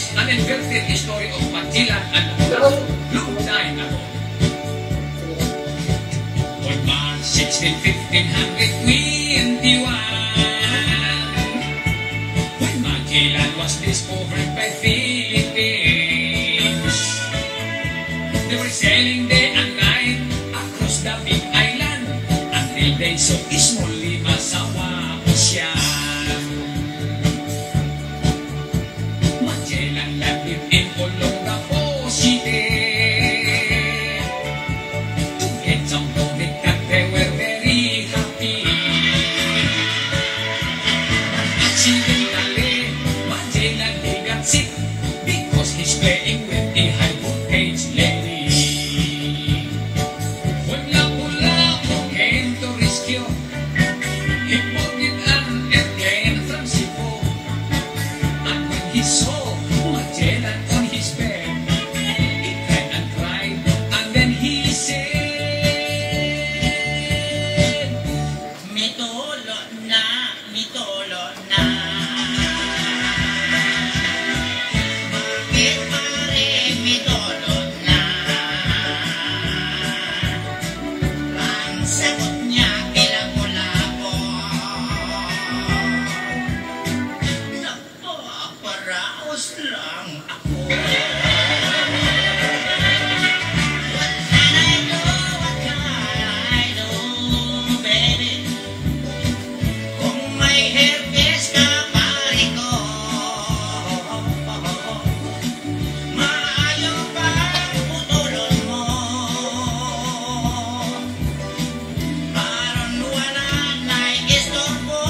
is an inverted story of Magellan and long time ago. On March 16, 1521, when Magellan was discovered by Philippines, they were sailing day and night across the big island until they saw small Limasawa Ocean. Magellan landed in Olongapo City. To get some tonic that they were very happy. Accidentally, Magellan he got sick because he's playing with a high voltage lady. When Lapu-Lapu came to rescue, he boarded an airplane from Cebu. And when he saw Magellan on his bed, he cried and cried, and then he said, Mitolo na, mitolo na. Bakit pare mitolo na? Ang sagot niya kilamo-lamo. Napaparaos lang ako. What can I do? What can I do, baby? Kung may herpes ka, pare ko, maayo pa putulon mo. Parang wala na'y istorbo.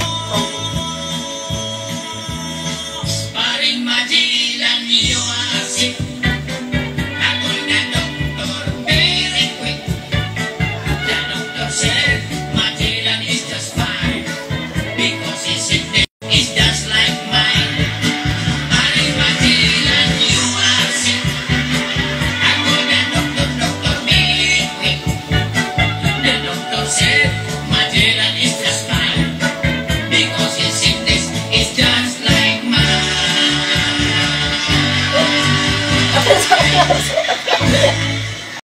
Paring Magellan, you are sick. Ako na doktor, very quick. The doctor said Magellan is just fine because his sickness is just like mine. Paring Magellan, you are sick. Ako na doktor, very quick. The doctor said